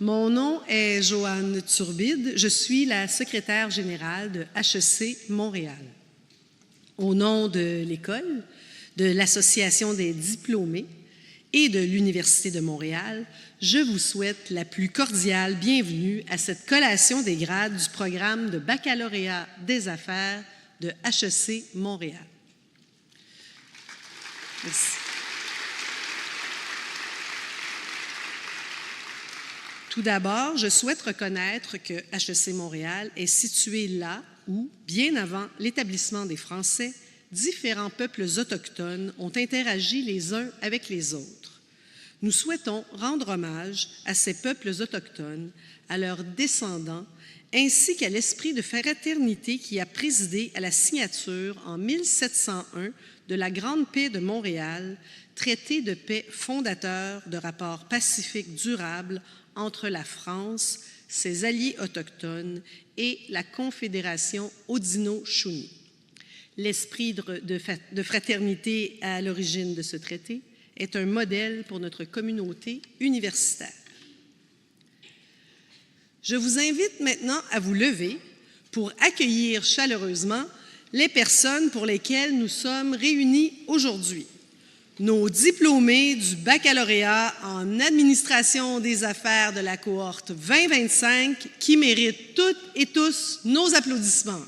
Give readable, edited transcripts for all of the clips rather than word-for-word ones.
Mon nom est Joanne Turbide. Je suis la secrétaire générale de HEC Montréal. Au nom de l'École, de l'Association des diplômés et de l'Université de Montréal, je vous souhaite la plus cordiale bienvenue à cette collation des grades du programme de baccalauréat des affaires de HEC Montréal. Merci. Tout d'abord, je souhaite reconnaître que HEC Montréal est situé là où, bien avant l'établissement des Français, différents peuples autochtones ont interagi les uns avec les autres. Nous souhaitons rendre hommage à ces peuples autochtones, à leurs descendants, ainsi qu'à l'esprit de fraternité qui a présidé à la signature en 1701 de la Grande Paix de Montréal, traité de paix fondateur de rapports pacifiques durables entre la France, ses alliés autochtones et la Confédération Haudenosaunee. L'esprit de fraternité à l'origine de ce traité est un modèle pour notre communauté universitaire. Je vous invite maintenant à vous lever pour accueillir chaleureusement les personnes pour lesquelles nous sommes réunis aujourd'hui. Nos diplômés du baccalauréat en administration des affaires de la cohorte 2025 qui méritent toutes et tous nos applaudissements.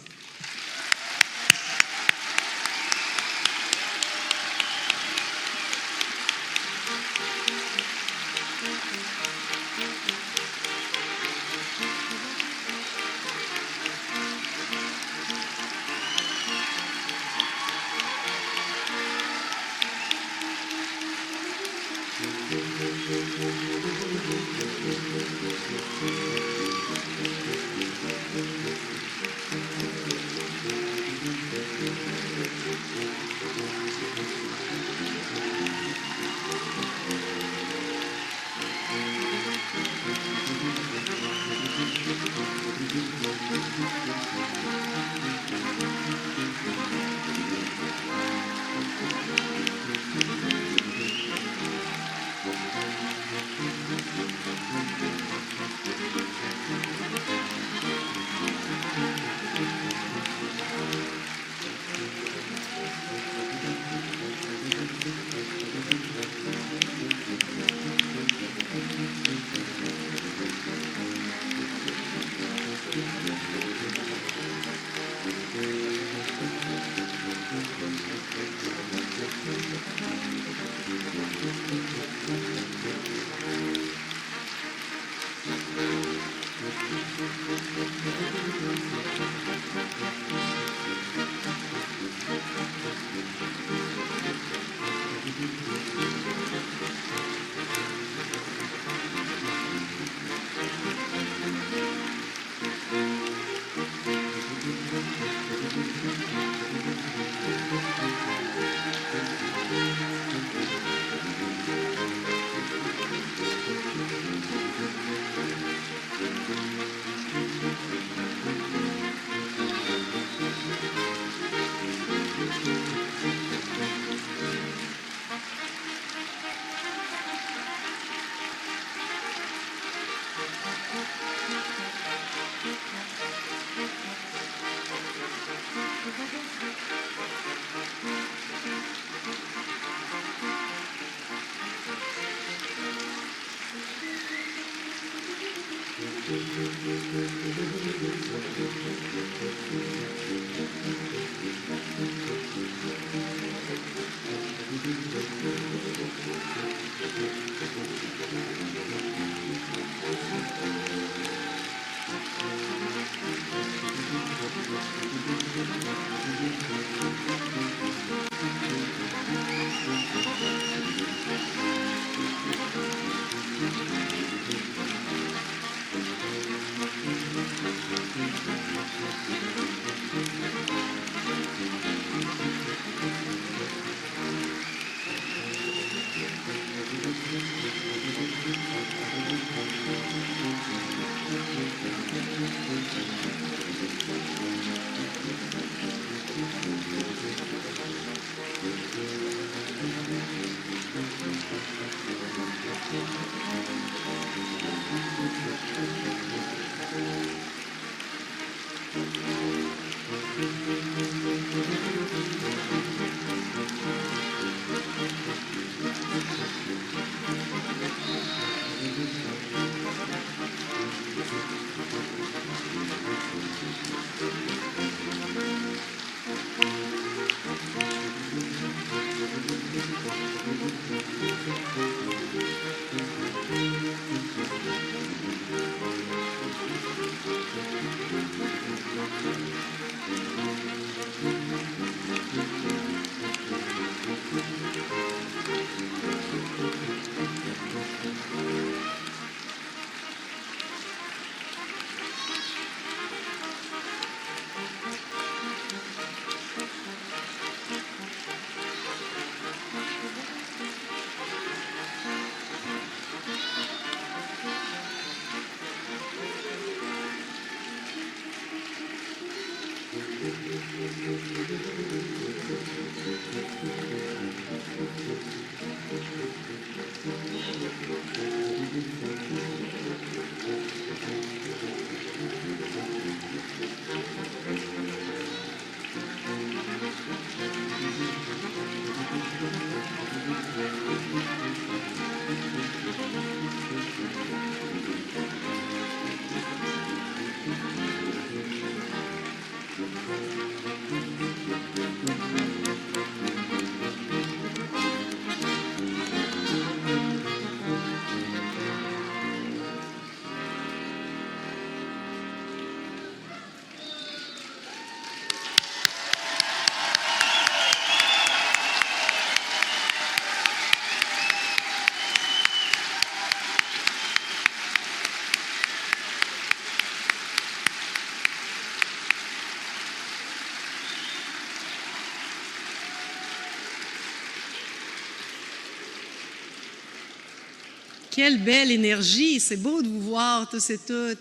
Quelle belle énergie! C'est beau de vous voir tous et toutes.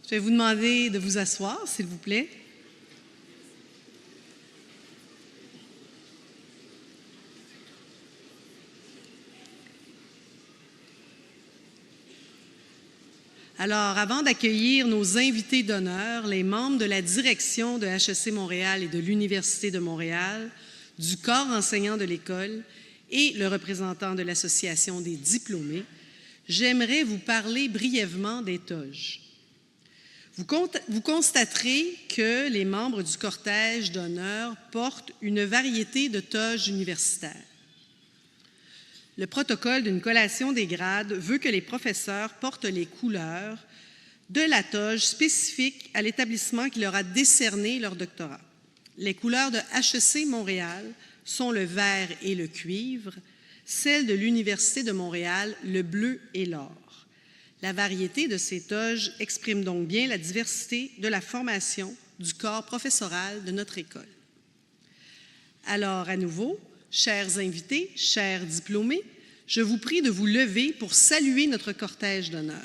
Je vais vous demander de vous asseoir, s'il vous plaît. Alors, avant d'accueillir nos invités d'honneur, les membres de la direction de HEC Montréal et de l'Université de Montréal, du corps enseignant de l'école et le représentant de l'Association des diplômés, j'aimerais vous parler brièvement des toges. Vous constaterez que les membres du cortège d'honneur portent une variété de toges universitaires. Le protocole d'une collation des grades veut que les professeurs portent les couleurs de la toge spécifique à l'établissement qui leur a décerné leur doctorat. Les couleurs de HEC Montréal sont le vert et le cuivre, celles de l'Université de Montréal, le bleu et l'or. La variété de ces toges exprime donc bien la diversité de la formation du corps professoral de notre école. Alors, à nouveau, chers invités, chers diplômés, je vous prie de vous lever pour saluer notre cortège d'honneur.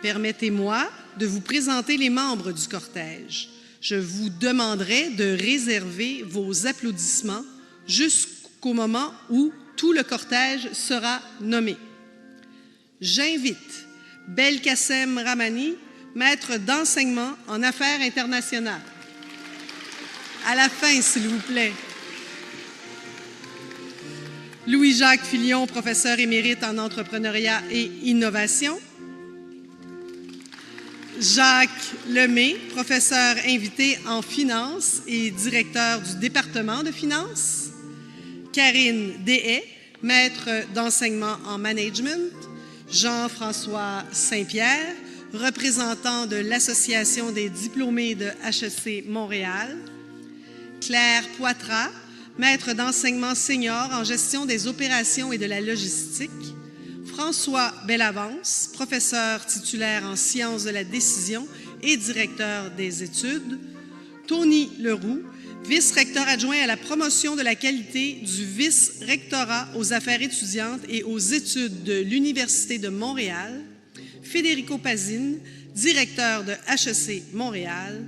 Permettez-moi de vous présenter les membres du cortège. Je vous demanderai de réserver vos applaudissements jusqu'au moment où tout le cortège sera nommé. J'invite Belkacem Ramani, maître d'enseignement en affaires internationales. À la fin, s'il vous plaît. Louis-Jacques Filion, professeur émérite en entrepreneuriat et innovation. Jacques Lemay, professeur invité en finance et directeur du département de finance. Karine Deshaies, maître d'enseignement en management. Jean-François Saint-Pierre, représentant de l'Association des diplômés de HEC Montréal. Claire Poitras, maître d'enseignement senior en gestion des opérations et de la logistique. François Bellavance, professeur titulaire en sciences de la décision et directeur des études. Tony Leroux, vice-recteur adjoint à la promotion de la qualité du vice-rectorat aux affaires étudiantes et aux études de l'Université de Montréal. Federico Pazine, directeur de HEC Montréal.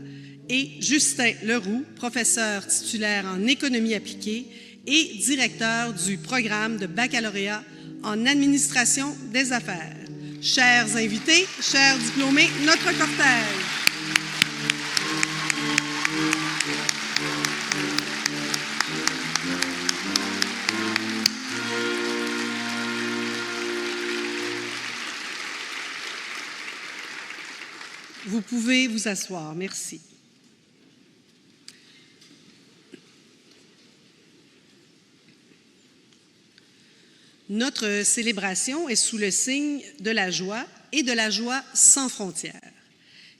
Et Justin Leroux, professeur titulaire en économie appliquée et directeur du programme de baccalauréat en administration des affaires. Chers invités, chers diplômés, notre cortège. Vous pouvez vous asseoir. Merci. Notre célébration est sous le signe de la joie et de la joie sans frontières.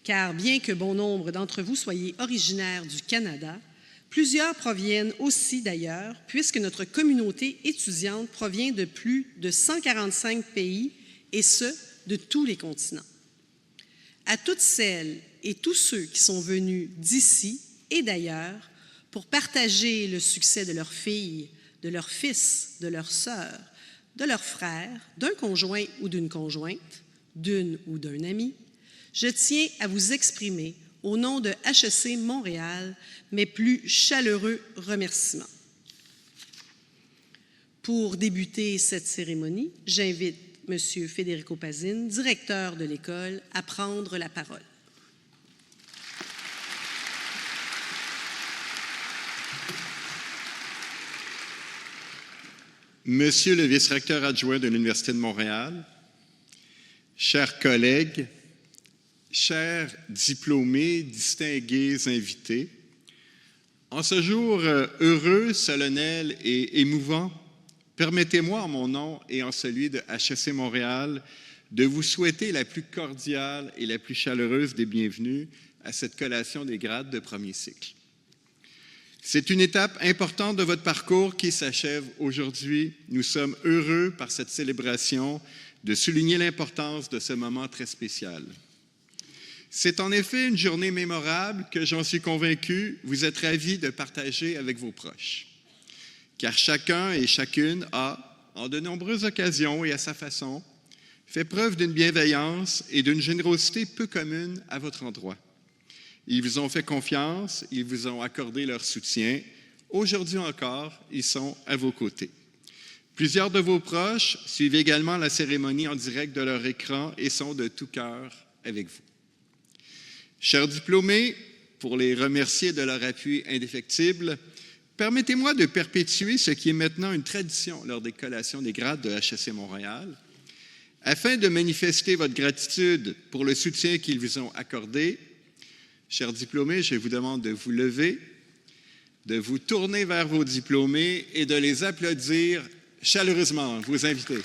Car bien que bon nombre d'entre vous soyez originaires du Canada, plusieurs proviennent aussi d'ailleurs, puisque notre communauté étudiante provient de plus de 145 pays, et ce, de tous les continents. À toutes celles et tous ceux qui sont venus d'ici et d'ailleurs pour partager le succès de leurs filles, de leurs fils, de leurs sœurs, de leur frère, d'un conjoint ou d'une conjointe, d'une ou d'un ami, je tiens à vous exprimer, au nom de HEC Montréal, mes plus chaleureux remerciements. Pour débuter cette cérémonie, j'invite M. Federico Pazin, directeur de l'école, à prendre la parole. Monsieur le vice-recteur adjoint de l'Université de Montréal, chers collègues, chers diplômés, distingués invités, en ce jour heureux, solennel et émouvant, permettez-moi en mon nom et en celui de HEC Montréal de vous souhaiter la plus cordiale et la plus chaleureuse des bienvenues à cette collation des grades de premier cycle. C'est une étape importante de votre parcours qui s'achève aujourd'hui. Nous sommes heureux par cette célébration de souligner l'importance de ce moment très spécial. C'est en effet une journée mémorable que, j'en suis convaincu, vous êtes ravis de partager avec vos proches. Car chacun et chacune a, en de nombreuses occasions et à sa façon, fait preuve d'une bienveillance et d'une générosité peu commune à votre endroit. Ils vous ont fait confiance, ils vous ont accordé leur soutien. Aujourd'hui encore, ils sont à vos côtés. Plusieurs de vos proches suivent également la cérémonie en direct de leur écran et sont de tout cœur avec vous. Chers diplômés, pour les remercier de leur appui indéfectible, permettez-moi de perpétuer ce qui est maintenant une tradition lors des collations des grades de HEC Montréal. Afin de manifester votre gratitude pour le soutien qu'ils vous ont accordé, chers diplômés, je vous demande de vous lever, de vous tourner vers vos diplômés et de les applaudir chaleureusement, vos invités.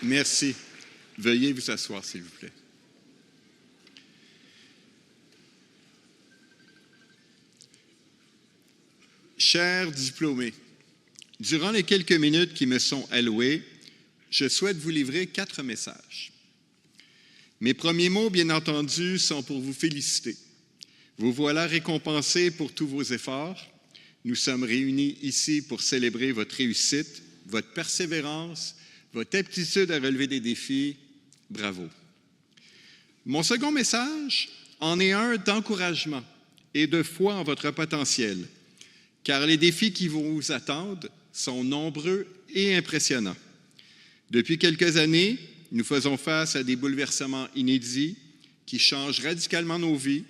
Merci. Veuillez vous asseoir, s'il vous plaît. Chers diplômés, durant les quelques minutes qui me sont allouées, je souhaite vous livrer 4 messages. Mes premiers mots, bien entendu, sont pour vous féliciter. Vous voilà récompensés pour tous vos efforts. Nous sommes réunis ici pour célébrer votre réussite, votre persévérance, votre aptitude à relever des défis. Bravo. Mon second message en est un d'encouragement et de foi en votre potentiel, car les défis qui vous attendent sont nombreux et impressionnants. Depuis quelques années, nous faisons face à des bouleversements inédits qui changent radicalement nos vies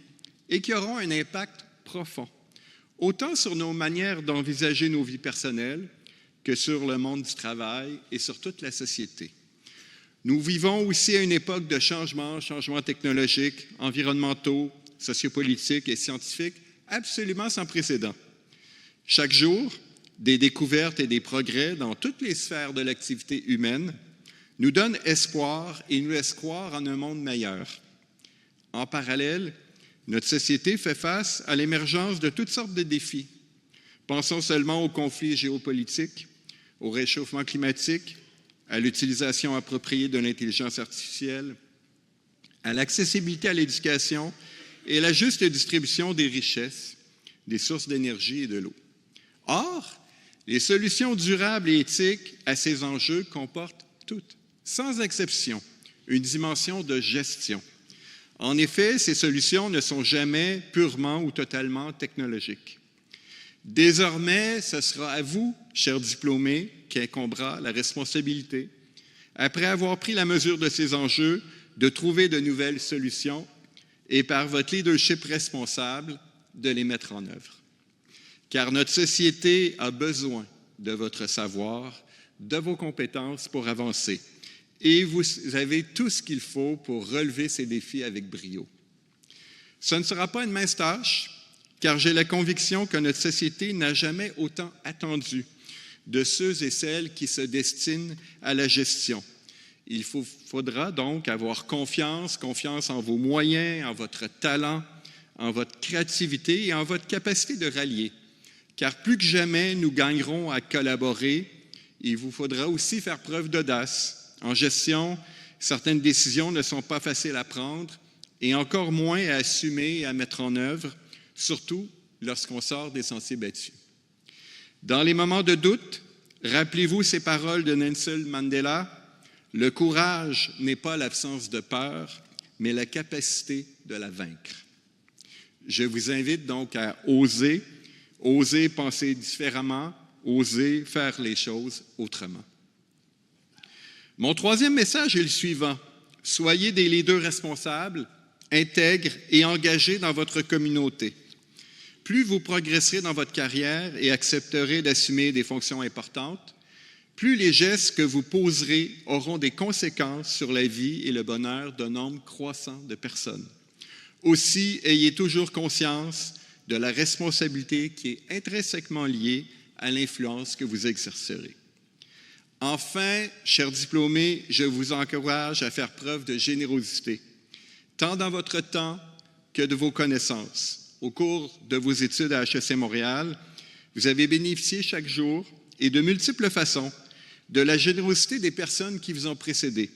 et qui auront un impact profond, autant sur nos manières d'envisager nos vies personnelles que sur le monde du travail et sur toute la société. Nous vivons aussi à une époque de changements technologiques, environnementaux, sociopolitiques et scientifiques absolument sans précédent. Chaque jour, des découvertes et des progrès dans toutes les sphères de l'activité humaine nous donnent espoir et nous laissent croire en un monde meilleur. En parallèle, notre société fait face à l'émergence de toutes sortes de défis. Pensons seulement aux conflits géopolitiques, au réchauffement climatique, à l'utilisation appropriée de l'intelligence artificielle, à l'accessibilité à l'éducation et à la juste distribution des richesses, des sources d'énergie et de l'eau. Or, les solutions durables et éthiques à ces enjeux comportent toutes, sans exception, une dimension de gestion. En effet, ces solutions ne sont jamais purement ou totalement technologiques. Désormais, ce sera à vous, chers diplômés, qu'incombera la responsabilité, après avoir pris la mesure de ces enjeux, de trouver de nouvelles solutions et, par votre leadership responsable, de les mettre en œuvre. Car notre société a besoin de votre savoir, de vos compétences pour avancer. Et vous avez tout ce qu'il faut pour relever ces défis avec brio. Ce ne sera pas une mince tâche, car j'ai la conviction que notre société n'a jamais autant attendu de ceux et celles qui se destinent à la gestion. Il faudra donc avoir confiance en vos moyens, en votre talent, en votre créativité et en votre capacité de rallier. car plus que jamais, nous gagnerons à collaborer. Il vous faudra aussi faire preuve d'audace. En gestion, certaines décisions ne sont pas faciles à prendre et encore moins à assumer et à mettre en œuvre, surtout lorsqu'on sort des sentiers battus. Dans les moments de doute, rappelez-vous ces paroles de Nelson Mandela. Le courage n'est pas l'absence de peur, mais la capacité de la vaincre. Je vous invite donc à oser penser différemment, oser faire les choses autrement. Mon troisième message est le suivant. Soyez des leaders responsables, intègres et engagés dans votre communauté. Plus vous progresserez dans votre carrière et accepterez d'assumer des fonctions importantes, plus les gestes que vous poserez auront des conséquences sur la vie et le bonheur d'un nombre croissant de personnes. Aussi, ayez toujours conscience de la responsabilité qui est intrinsèquement liée à l'influence que vous exercerez. Enfin, chers diplômés, je vous encourage à faire preuve de générosité, tant dans votre temps que de vos connaissances. Au cours de vos études à HEC Montréal, vous avez bénéficié chaque jour et de multiples façons de la générosité des personnes qui vous ont précédé.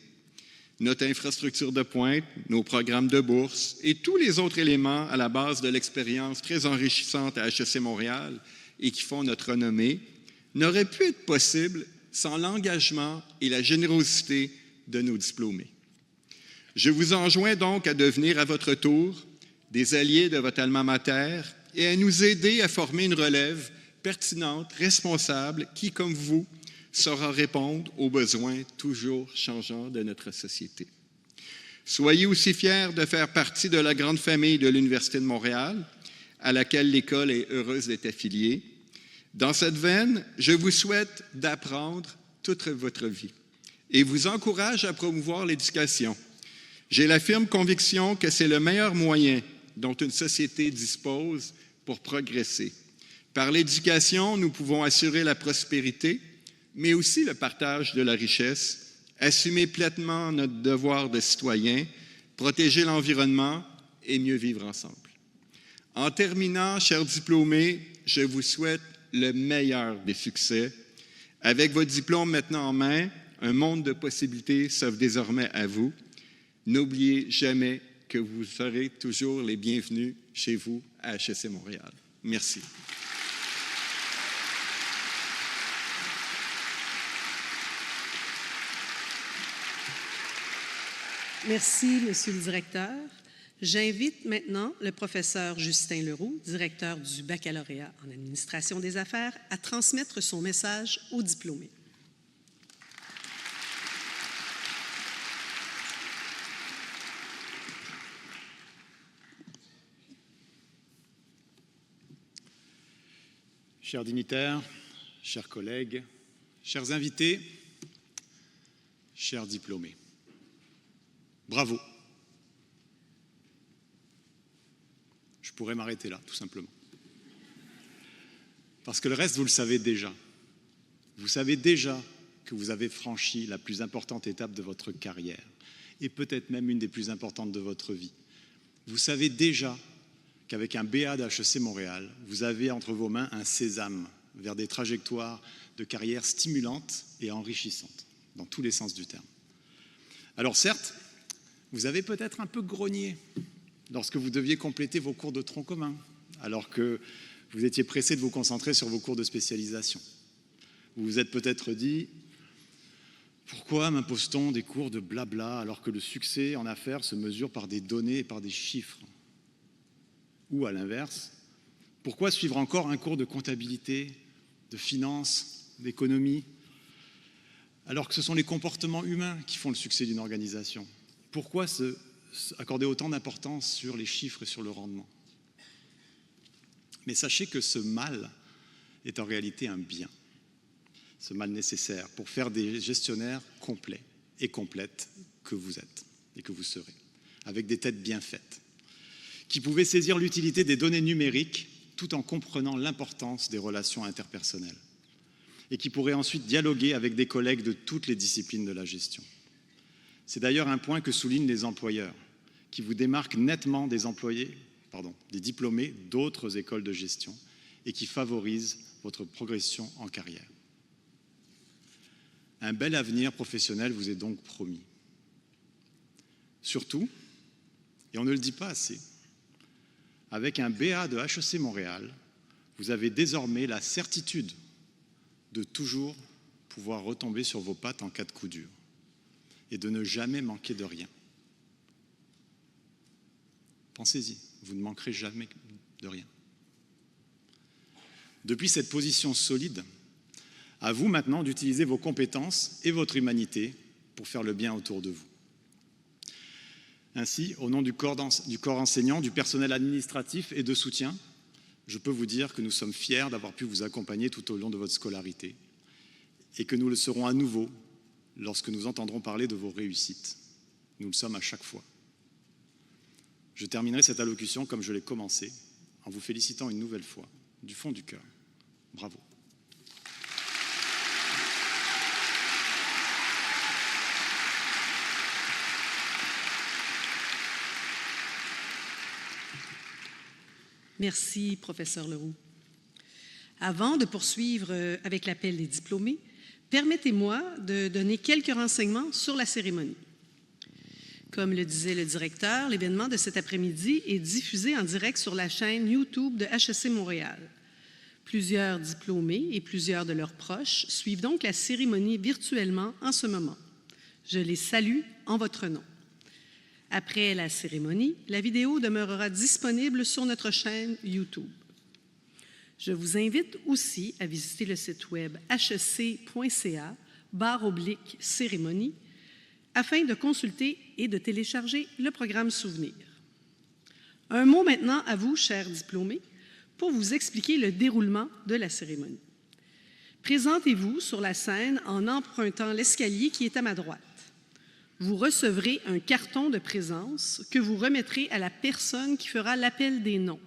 Notre infrastructure de pointe, nos programmes de bourse et tous les autres éléments à la base de l'expérience très enrichissante à HEC Montréal et qui font notre renommée n'auraient pu être possibles sans l'engagement et la générosité de nos diplômés. Je vous enjoins donc à devenir à votre tour des alliés de votre alma mater et à nous aider à former une relève pertinente, responsable, qui, comme vous, saura répondre aux besoins toujours changeants de notre société. Soyez aussi fiers de faire partie de la grande famille de l'Université de Montréal, à laquelle l'école est heureuse d'être affiliée. Dans cette veine, je vous souhaite d'apprendre toute votre vie et vous encourage à promouvoir l'éducation. J'ai la ferme conviction que c'est le meilleur moyen dont une société dispose pour progresser. Par l'éducation, nous pouvons assurer la prospérité, mais aussi le partage de la richesse, assumer pleinement notre devoir de citoyen, protéger l'environnement et mieux vivre ensemble. En terminant, chers diplômés, je vous souhaite le meilleur des succès. Avec votre diplôme maintenant en main, un monde de possibilités s'offre désormais à vous. N'oubliez jamais que vous serez toujours les bienvenus chez vous à HEC Montréal. Merci. Merci, Monsieur le directeur. J'invite maintenant le professeur Justin Leroux, directeur du baccalauréat en administration des affaires, à transmettre son message aux diplômés. Chers dignitaires, chers collègues, chers invités, chers diplômés, bravo. Je pourrais m'arrêter là, tout simplement. Parce que le reste, vous le savez déjà. Vous savez déjà que vous avez franchi la plus importante étape de votre carrière, et peut-être même une des plus importantes de votre vie. Vous savez déjà qu'avec un BA d'HEC Montréal, vous avez entre vos mains un sésame vers des trajectoires de carrière stimulantes et enrichissantes, dans tous les sens du terme. Alors certes, vous avez peut-être un peu grogné lorsque vous deviez compléter vos cours de tronc commun, alors que vous étiez pressé de vous concentrer sur vos cours de spécialisation. Vous vous êtes peut-être dit « Pourquoi m'impose-t-on des cours de blabla alors que le succès en affaires se mesure par des données et par des chiffres ?» Ou à l'inverse, pourquoi suivre encore un cours de comptabilité, de finance, d'économie, alors que ce sont les comportements humains qui font le succès d'une organisation? Pourquoi accorder autant d'importance sur les chiffres et sur le rendement? Mais sachez que ce mal est en réalité un bien, ce mal nécessaire pour faire des gestionnaires complets et complètes que vous êtes et que vous serez, avec des têtes bien faites, qui pouvaient saisir l'utilité des données numériques tout en comprenant l'importance des relations interpersonnelles et qui pourraient ensuite dialoguer avec des collègues de toutes les disciplines de la gestion. C'est d'ailleurs un point que soulignent les employeurs, qui vous démarquent nettement des diplômés d'autres écoles de gestion et qui favorise votre progression en carrière. Un bel avenir professionnel vous est donc promis. Surtout, et on ne le dit pas assez, avec un BA de HEC Montréal, vous avez désormais la certitude de toujours pouvoir retomber sur vos pattes en cas de coup dur et de ne jamais manquer de rien. Pensez-y, vous ne manquerez jamais de rien. Depuis cette position solide, à vous maintenant d'utiliser vos compétences et votre humanité pour faire le bien autour de vous. Ainsi, au nom du corps enseignant, du personnel administratif et de soutien, je peux vous dire que nous sommes fiers d'avoir pu vous accompagner tout au long de votre scolarité et que nous le serons à nouveau lorsque nous entendrons parler de vos réussites. Nous le sommes à chaque fois. Je terminerai cette allocution comme je l'ai commencée, en vous félicitant une nouvelle fois, du fond du cœur. Bravo. Merci, professeur Leroux. Avant de poursuivre avec l'appel des diplômés, permettez-moi de donner quelques renseignements sur la cérémonie. Comme le disait le directeur, l'événement de cet après-midi est diffusé en direct sur la chaîne YouTube de HEC Montréal. Plusieurs diplômés et plusieurs de leurs proches suivent donc la cérémonie virtuellement en ce moment. Je les salue en votre nom. Après la cérémonie, la vidéo demeurera disponible sur notre chaîne YouTube. Je vous invite aussi à visiter le site web hec.ca/cérémonie afin de consulter et de télécharger le programme Souvenir. Un mot maintenant à vous, chers diplômés, pour vous expliquer le déroulement de la cérémonie. Présentez-vous sur la scène en empruntant l'escalier qui est à ma droite. Vous recevrez un carton de présence que vous remettrez à la personne qui fera l'appel des noms.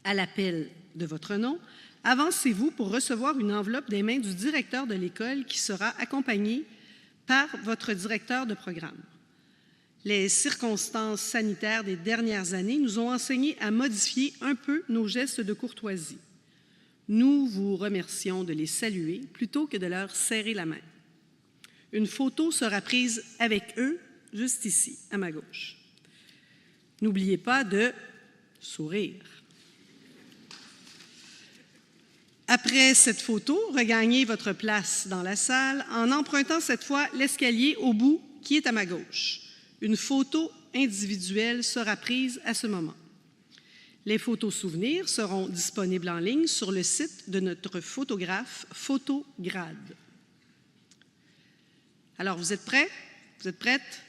À l'appel de votre nom, avancez-vous pour recevoir une enveloppe des mains du directeur de l'école qui sera accompagné par votre directeur de programme. Les circonstances sanitaires des dernières années nous ont enseigné à modifier un peu nos gestes de courtoisie. Nous vous remercions de les saluer plutôt que de leur serrer la main. Une photo sera prise avec eux, juste ici, à ma gauche. N'oubliez pas de sourire. Après cette photo, regagnez votre place dans la salle en empruntant cette fois l'escalier au bout qui est à ma gauche. Une photo individuelle sera prise à ce moment. Les photos souvenirs seront disponibles en ligne sur le site de notre photographe Photograd. Alors, vous êtes prêts? Vous êtes prêtes?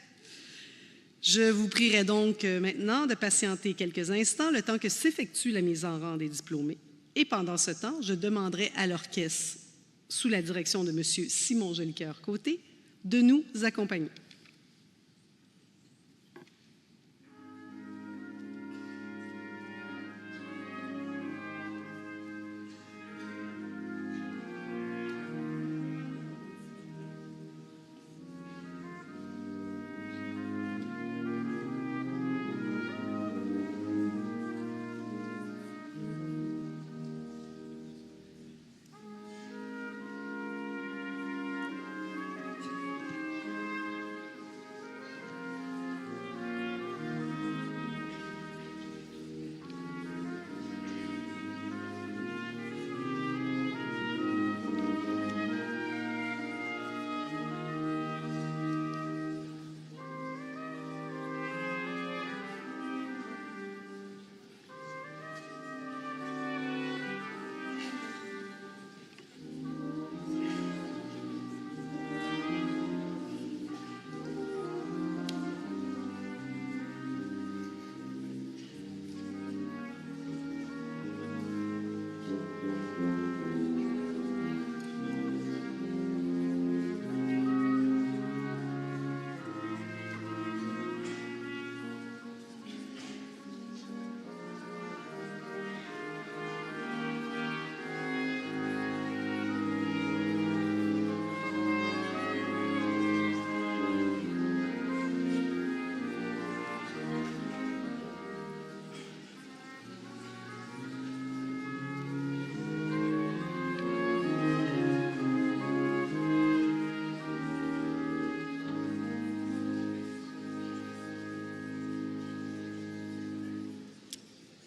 Je vous prierai donc maintenant de patienter quelques instants, le temps que s'effectue la mise en rang des diplômés. Et pendant ce temps, je demanderai à l'orchestre, sous la direction de M. Simon Jolicoeur-Côté, de nous accompagner.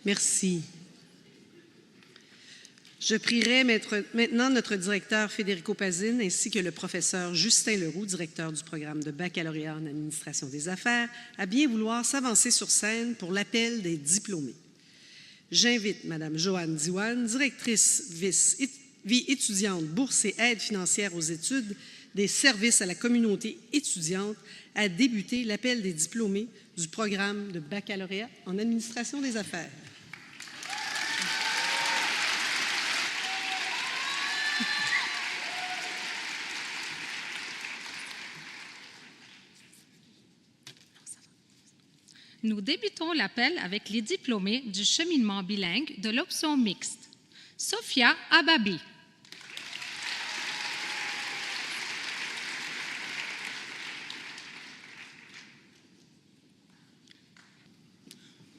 Merci. Je prierai maintenant notre directeur Federico Pazin ainsi que le professeur Justin Leroux, directeur du programme de baccalauréat en administration des affaires, à bien vouloir s'avancer sur scène pour l'appel des diplômés. J'invite Mme Joanne Diwan, directrice vie étudiante, bourse et aide financière aux études des services à la communauté étudiante, à débuter l'appel des diplômés du programme de baccalauréat en administration des affaires. Nous débutons l'appel avec les diplômés du cheminement bilingue de l'option mixte. Sophia Ababi.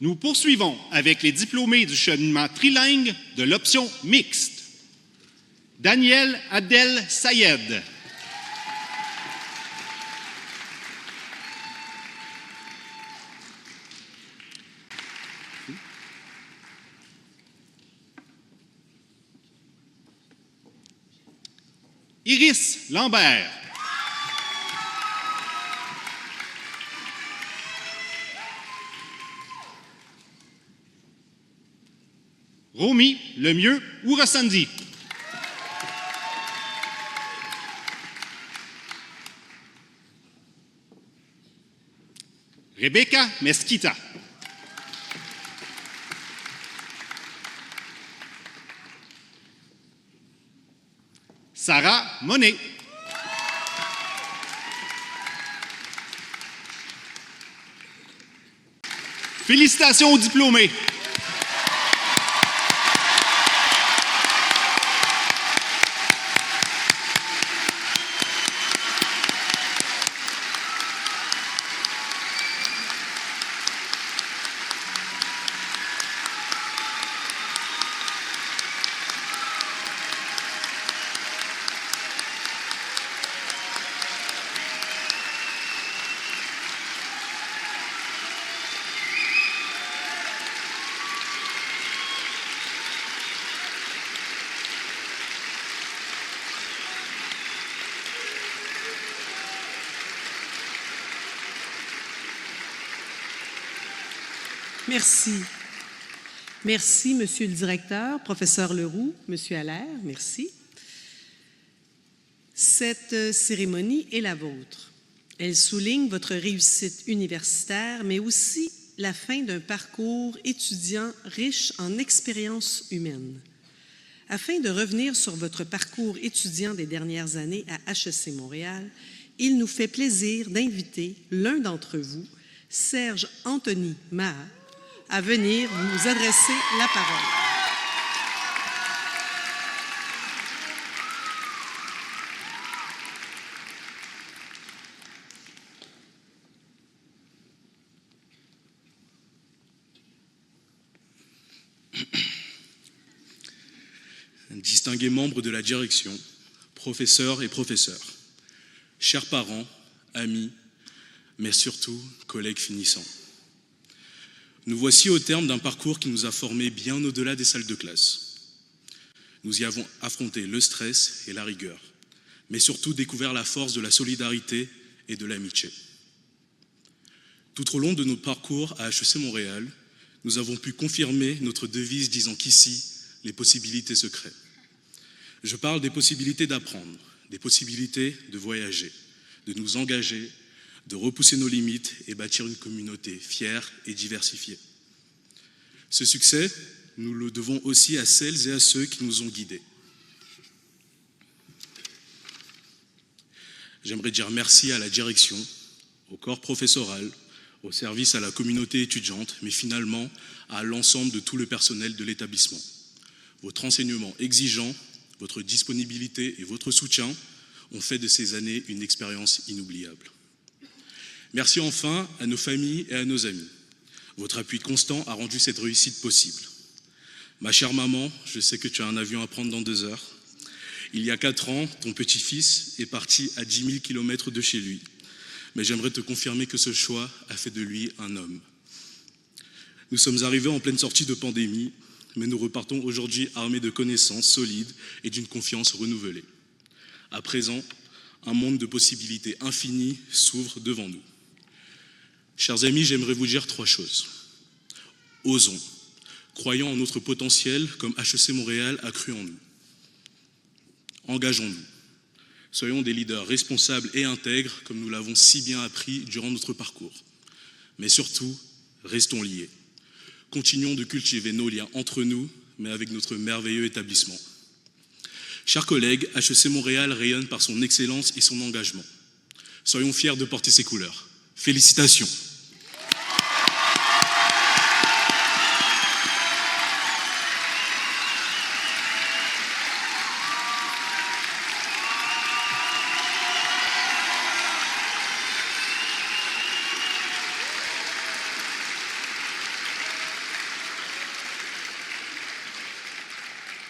Nous poursuivons avec les diplômés du cheminement trilingue de l'option mixte. Daniel Adel Sayed. Iris Lambert. Romy Lemieux Ourasandi. Rebecca Mesquita. Sarah Monet. Félicitations aux diplômés. Merci. Merci, Monsieur le directeur, professeur Leroux, Monsieur Allaire, merci. Cette cérémonie est la vôtre. Elle souligne votre réussite universitaire, mais aussi la fin d'un parcours étudiant riche en expériences humaines. Afin de revenir sur votre parcours étudiant des dernières années à HEC Montréal, il nous fait plaisir d'inviter l'un d'entre vous, Serge Anthony Mahat, à venir vous adresser la parole. Distingués membres de la direction, professeurs et professeurs, chers parents, amis, mais surtout collègues finissants. Nous voici au terme d'un parcours qui nous a formés bien au-delà des salles de classe. Nous y avons affronté le stress et la rigueur, mais surtout découvert la force de la solidarité et de l'amitié. Tout au long de notre parcours à HEC Montréal, nous avons pu confirmer notre devise disant qu'ici, les possibilités se créent. Je parle des possibilités d'apprendre, des possibilités de voyager, de nous engager, de repousser nos limites et bâtir une communauté fière et diversifiée. Ce succès, nous le devons aussi à celles et à ceux qui nous ont guidés. J'aimerais dire merci à la direction, au corps professoral, au service à la communauté étudiante, mais finalement à l'ensemble de tout le personnel de l'établissement. Votre enseignement exigeant, votre disponibilité et votre soutien ont fait de ces années une expérience inoubliable. Merci enfin à nos familles et à nos amis. Votre appui constant a rendu cette réussite possible. Ma chère maman, je sais que tu as un avion à prendre dans 2 heures. Il y a 4 ans, ton petit-fils est parti à 10 000 km de chez lui. Mais j'aimerais te confirmer que ce choix a fait de lui un homme. Nous sommes arrivés en pleine sortie de pandémie, mais nous repartons aujourd'hui armés de connaissances solides et d'une confiance renouvelée. À présent, un monde de possibilités infinies s'ouvre devant nous. Chers amis, j'aimerais vous dire 3 choses. Osons, croyons en notre potentiel comme HEC Montréal a cru en nous. Engageons-nous. Soyons des leaders responsables et intègres comme nous l'avons si bien appris durant notre parcours. Mais surtout, restons liés. Continuons de cultiver nos liens entre nous, mais avec notre merveilleux établissement. Chers collègues, HEC Montréal rayonne par son excellence et son engagement. Soyons fiers de porter ses couleurs. Félicitations.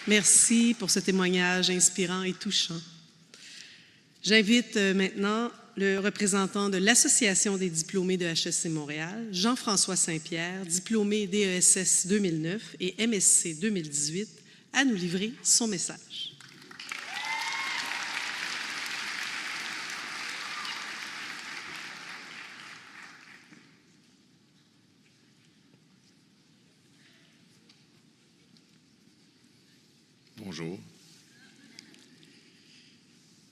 Merci pour ce témoignage inspirant et touchant. J'invite maintenant le représentant de l'Association des diplômés de HEC Montréal, Jean-François Saint-Pierre, diplômé DESS 2009 et MSC 2018, à nous livrer son message. Bonjour.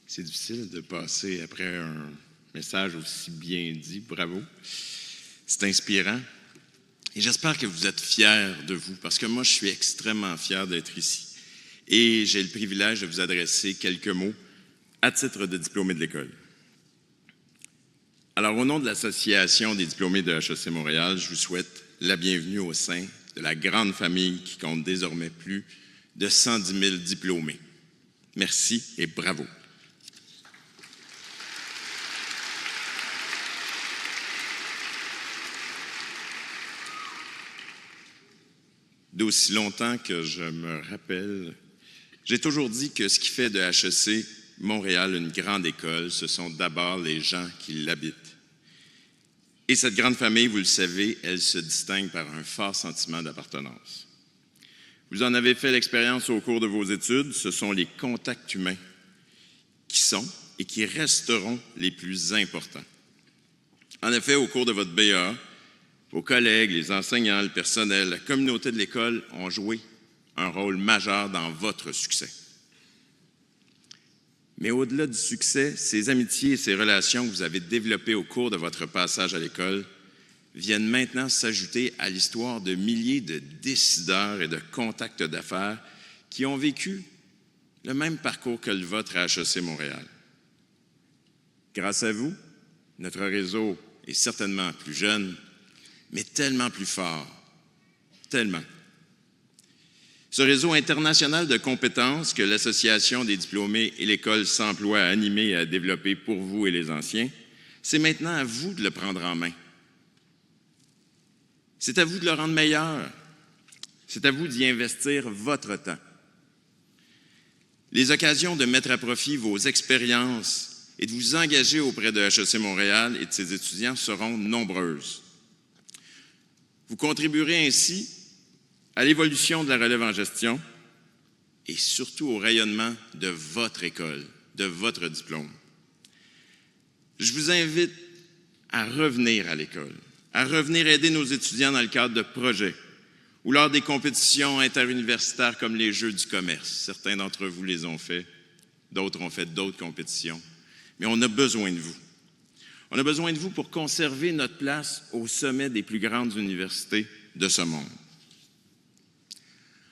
C'est difficile de passer après un message aussi bien dit. Bravo. C'est inspirant. Et j'espère que vous êtes fiers de vous, parce que moi, je suis extrêmement fier d'être ici. Et j'ai le privilège de vous adresser quelques mots à titre de diplômé de l'école. Alors, au nom de l'Association des diplômés de HEC Montréal, je vous souhaite la bienvenue au sein de la grande famille qui compte désormais plus de 110 000 diplômés. Merci et bravo. D'aussi longtemps que je me rappelle, j'ai toujours dit que ce qui fait de HEC Montréal une grande école, ce sont d'abord les gens qui l'habitent. Et cette grande famille, vous le savez, elle se distingue par un fort sentiment d'appartenance. Vous en avez fait l'expérience au cours de vos études, ce sont les contacts humains qui sont et qui resteront les plus importants. En effet, au cours de votre BA, vos collègues, les enseignants, le personnel, la communauté de l'école ont joué un rôle majeur dans votre succès. Mais au-delà du succès, ces amitiés et ces relations que vous avez développées au cours de votre passage à l'école viennent maintenant s'ajouter à l'histoire de milliers de décideurs et de contacts d'affaires qui ont vécu le même parcours que le vôtre à HEC Montréal. Grâce à vous, notre réseau est certainement plus jeune, mais tellement plus fort. Tellement. Ce réseau international de compétences que l'Association des diplômés et l'École s'emploie à animer et à développer pour vous et les anciens, c'est maintenant à vous de le prendre en main. C'est à vous de le rendre meilleur. C'est à vous d'y investir votre temps. Les occasions de mettre à profit vos expériences et de vous engager auprès de HEC Montréal et de ses étudiants seront nombreuses. Vous contribuerez ainsi à l'évolution de la relève en gestion et surtout au rayonnement de votre école, de votre diplôme. Je vous invite à revenir à l'école, à revenir aider nos étudiants dans le cadre de projets ou lors des compétitions interuniversitaires comme les Jeux du commerce. Certains d'entre vous les ont fait, d'autres ont fait d'autres compétitions. Mais on a besoin de vous. On a besoin de vous pour conserver notre place au sommet des plus grandes universités de ce monde.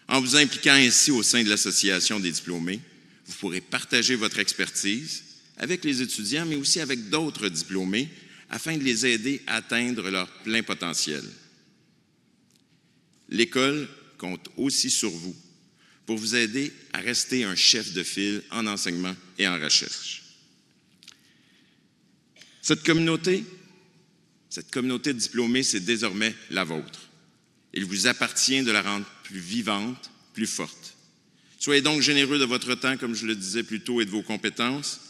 En vous impliquant ainsi au sein de l'Association des diplômés, vous pourrez partager votre expertise avec les étudiants, mais aussi avec d'autres diplômés, afin de les aider à atteindre leur plein potentiel. L'école compte aussi sur vous pour vous aider à rester un chef de file en enseignement et en recherche. Cette communauté de diplômés, c'est désormais la vôtre. Il vous appartient de la rendre plus vivante, plus forte. Soyez donc généreux de votre temps, comme je le disais plus tôt, et de vos compétences,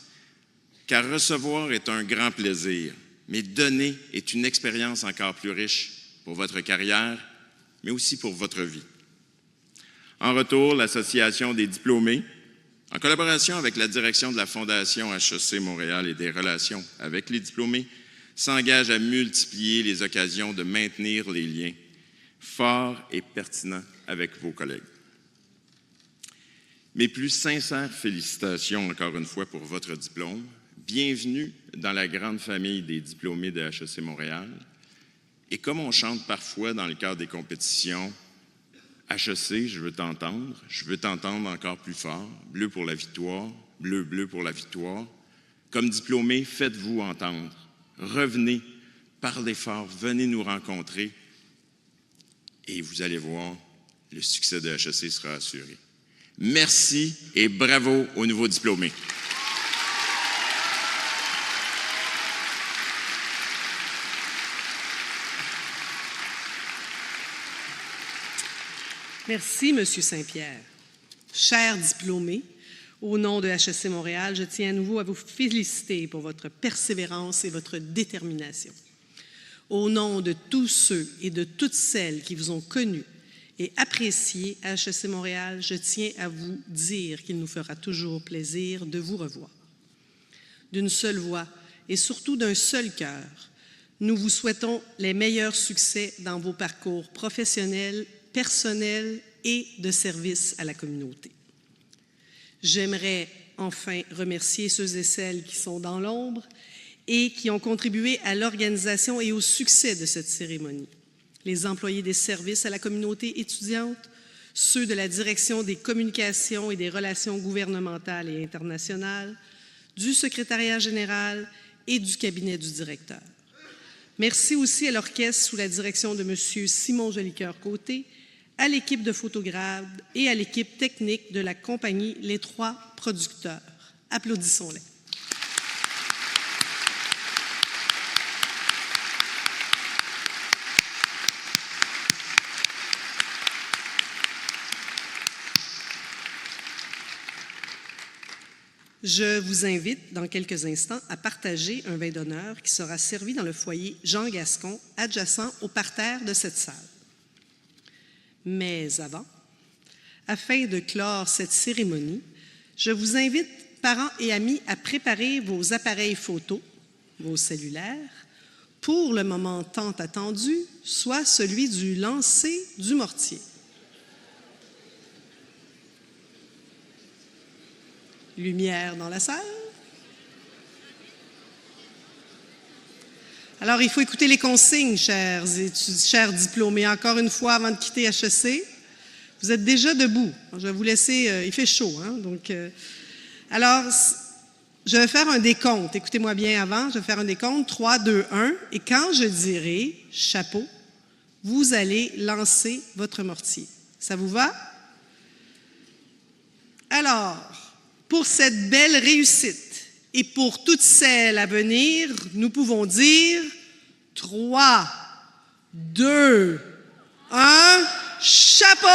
car recevoir est un grand plaisir, mais donner est une expérience encore plus riche pour votre carrière mais aussi pour votre vie. En retour, l'Association des diplômés, en collaboration avec la direction de la Fondation HEC Montréal et des relations avec les diplômés, s'engage à multiplier les occasions de maintenir les liens forts et pertinents avec vos collègues. Mes plus sincères félicitations encore une fois pour votre diplôme. Bienvenue dans la grande famille des diplômés de HEC Montréal. Et comme on chante parfois dans le cadre des compétitions, HEC, je veux t'entendre encore plus fort, bleu pour la victoire, bleu, bleu pour la victoire. Comme diplômés, faites-vous entendre. Revenez, parlez fort, venez nous rencontrer et vous allez voir, le succès de HEC sera assuré. Merci et bravo aux nouveaux diplômés. Merci, M. Saint-Pierre. Chers diplômés, au nom de HEC Montréal, je tiens à nouveau à vous féliciter pour votre persévérance et votre détermination. Au nom de tous ceux et de toutes celles qui vous ont connu et apprécié à HEC Montréal, je tiens à vous dire qu'il nous fera toujours plaisir de vous revoir. D'une seule voix et surtout d'un seul cœur, nous vous souhaitons les meilleurs succès dans vos parcours professionnels, personnels et de service à la communauté. J'aimerais enfin remercier ceux et celles qui sont dans l'ombre et qui ont contribué à l'organisation et au succès de cette cérémonie. Les employés des services à la communauté étudiante, ceux de la direction des communications et des relations gouvernementales et internationales, du secrétariat général et du cabinet du directeur. Merci aussi à l'orchestre sous la direction de M. Simon Jolicoeur-Côté, à l'équipe de photographes et à l'équipe technique de la compagnie Les Trois Producteurs. Applaudissons-les. Je vous invite dans quelques instants à partager un vin d'honneur qui sera servi dans le foyer Jean Gascon, adjacent au parterre de cette salle. Mais avant, afin de clore cette cérémonie, je vous invite, parents et amis, à préparer vos appareils photos, vos cellulaires, pour le moment tant attendu, soit celui du lancer du mortier. Lumière dans la salle. Alors, il faut écouter les consignes, chers diplômés. Encore une fois, avant de quitter HEC, vous êtes déjà debout. Je vais vous laisser, il fait chaud, hein? Donc, alors, je vais faire un décompte. Écoutez-moi bien avant, je vais faire un décompte, 3, 2, 1. Et quand je dirai « chapeau », vous allez lancer votre mortier. Ça vous va? Alors, pour cette belle réussite, et pour toutes celles à venir, nous pouvons dire 3, 2, 1, chapeau!